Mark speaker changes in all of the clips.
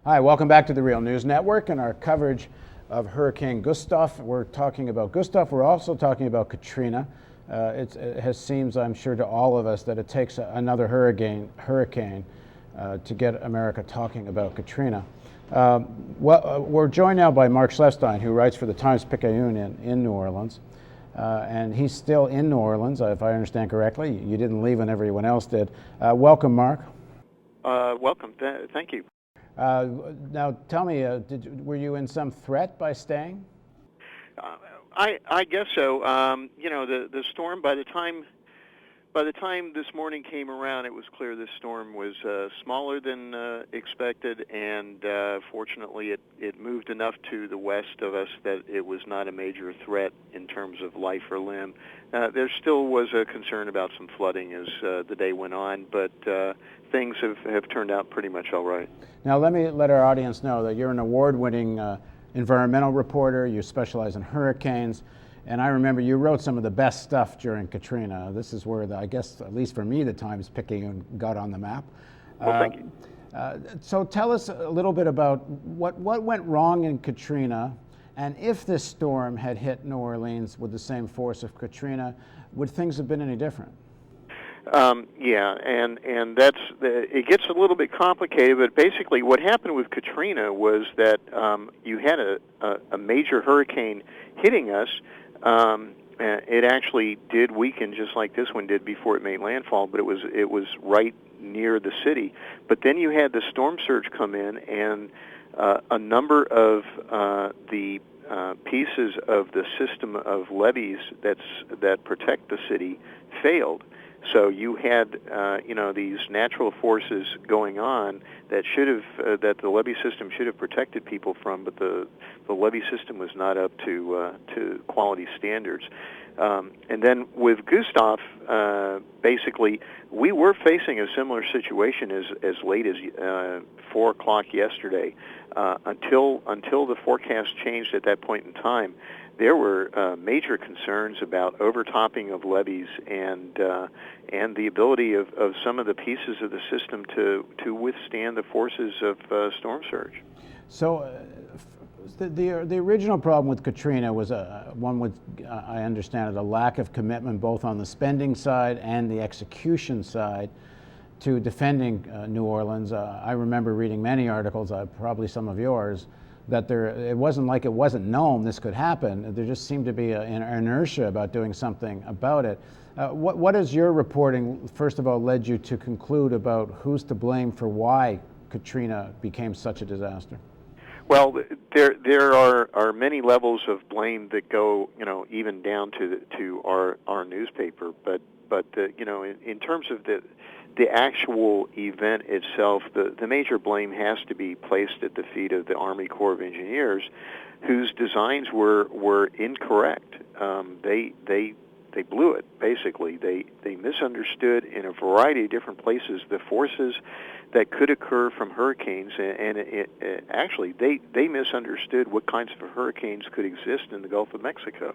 Speaker 1: Hi, welcome back to the Real News Network and our coverage of Hurricane Gustav. We're talking about Gustav. We're also talking about Katrina. It seems, I'm sure, to all of us that it takes another hurricane to get America talking about Katrina. We're joined now by Mark Schleifstein, who writes for the Times-Picayune in New Orleans. And he's still in New Orleans, if I understand correctly. You didn't leave when everyone else did. Welcome, Mark.
Speaker 2: Welcome. Thank you.
Speaker 1: Now, tell me, were you in some threat by staying?
Speaker 2: I guess so. The storm, by the time this morning came around, it was clear this storm was smaller than expected, and fortunately it moved enough to the west of us that it was not a major threat in terms of life or limb. There still was a concern about some flooding as the day went on, but things have turned out pretty much all right.
Speaker 1: Now let our audience know that you're an award-winning environmental reporter. You specialize in hurricanes. And I remember you wrote some of the best stuff during Katrina. This is where, I guess, at least for me, the Times-Picayune got on the map.
Speaker 2: Well, thank you.
Speaker 1: So tell us a little bit about what went wrong in Katrina, and if this storm had hit New Orleans with the same force of Katrina, would things have been any different?
Speaker 2: Yeah, and it gets a little bit complicated, but basically what happened with Katrina was that you had a major hurricane hitting us. It actually did weaken just like this one did before it made landfall, but it was right near the city. But then you had the storm surge come in, and a number of the pieces of the system of levees that protect the city failed. So you had these natural forces going on that that the levee system should have protected people from, but the levee system was not up to quality standards. And then with Gustav, basically we were facing a similar situation as late as 4 o'clock yesterday. Until the forecast changed at that point in time, there were major concerns about overtopping of levees and the ability of some of the pieces of the system to withstand the forces of storm surge.
Speaker 1: So the original problem with Katrina was I understand it, a lack of commitment both on the spending side and the execution side to defending New Orleans. I remember reading many articles, probably some of yours, that it wasn't like it wasn't known this could happen. There just seemed to be an inertia about doing something about it. What has your reporting, first of all, led you to conclude about who's to blame for why Katrina became such a disaster?
Speaker 2: Well, there are many levels of blame that go, even down to our newspaper. But in terms of the actual event itself, the major blame has to be placed at the feet of the Army Corps of Engineers, whose designs were incorrect. They blew it, basically. They misunderstood in a variety of different places the forces that could occur from hurricanes, and actually they misunderstood what kinds of hurricanes could exist in the Gulf of Mexico.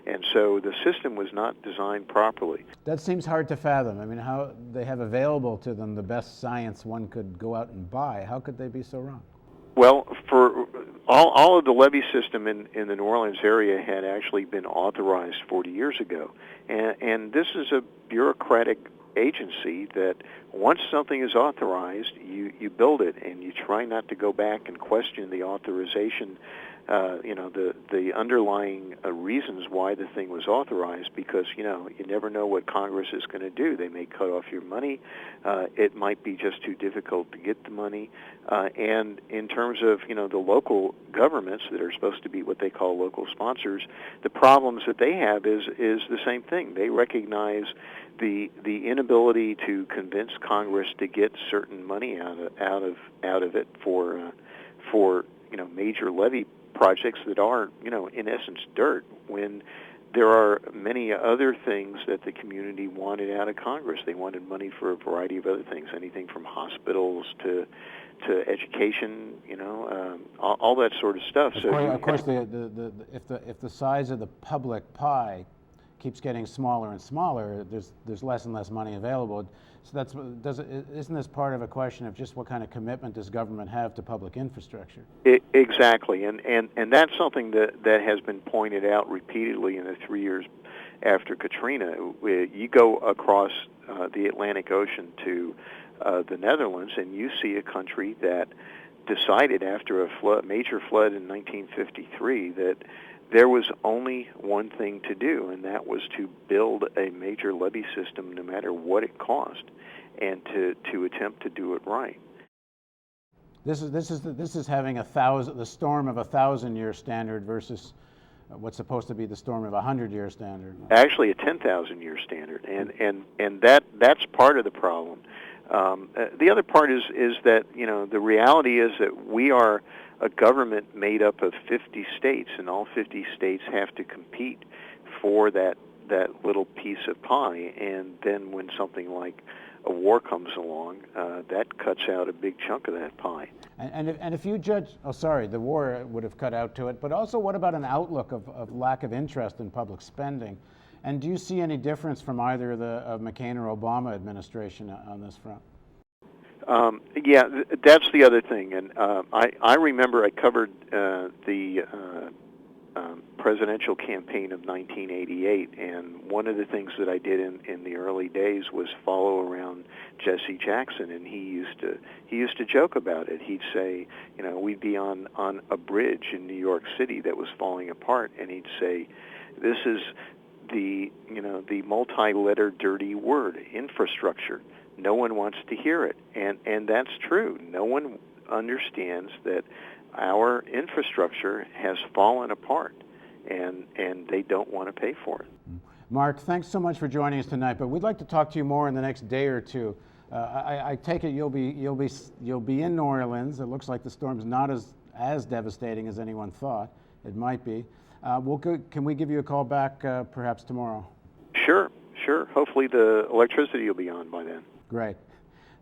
Speaker 2: And so the system was not designed properly.
Speaker 1: That seems hard to fathom. I mean, how they have available to them the best science one could go out and buy. How could they be so wrong?
Speaker 2: Well, for all of the levee system in the New Orleans area had actually been authorized 40 years ago. And this is a bureaucratic agency that once something is authorized, you build it, and you try not to go back and question the authorization, the underlying reasons why the thing was authorized, because, you never know what Congress is going to do. They may cut off your money. It might be just too difficult to get the money. And in terms of, the local governments that are supposed to be what they call local sponsors, the problems that they have is the same thing. They recognize the inability to convince Congress to get certain money out of it for major levee projects that are, in essence, dirt, when there are many other things that the community wanted out of Congress. They wanted money for a variety of other things, anything from hospitals to education, all that sort of stuff.
Speaker 1: Of course, if the size of the public pie keeps getting smaller and smaller, there's less and less money available. So isn't this part of a question of just what kind of commitment does government have to public infrastructure?
Speaker 2: Exactly, and that's something that has been pointed out repeatedly in the 3 years after Katrina. You go across the Atlantic Ocean to the Netherlands, and you see a country that decided after a major flood in 1953 that there was only one thing to do, and that was to build a major levee system no matter what it cost, and to attempt to do it right.
Speaker 1: This is having the storm of a 1,000-year standard versus what's supposed to be the storm of a 100-year standard.
Speaker 2: Actually, a 10,000-year standard, and that's part of the problem. The other part is that the reality is that we are a government made up of 50 states, and all 50 states have to compete for that little piece of pie. And then when something like a war comes along, that cuts out a big chunk of that pie.
Speaker 1: And if you judge, the war would have cut out to it, but also what about an outlook of lack of interest in public spending? And do you see any difference from either the McCain or Obama administration on this front?
Speaker 2: Yeah, that's the other thing. And I remember I covered the presidential campaign of 1988, and one of the things that I did in the early days was follow around Jesse Jackson, and he used to joke about it. He'd say, we'd be on a bridge in New York City that was falling apart, and he'd say, "This is the multi-letter dirty word, infrastructure. No one wants to hear it," and that's true. No one understands that our infrastructure has fallen apart, and they don't want to pay for it.
Speaker 1: Mark, thanks so much for joining us tonight. But we'd like to talk to you more in the next day or two. I take it you'll be in New Orleans. It looks like the storm's not as devastating as anyone thought it might be. Can we give you a call back perhaps tomorrow?
Speaker 2: Sure. Hopefully the electricity will be on by then.
Speaker 1: Great.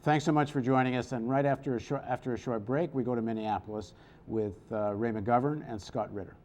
Speaker 1: Thanks so much for joining us. And right after a short break, we go to Minneapolis with Ray McGovern and Scott Ritter.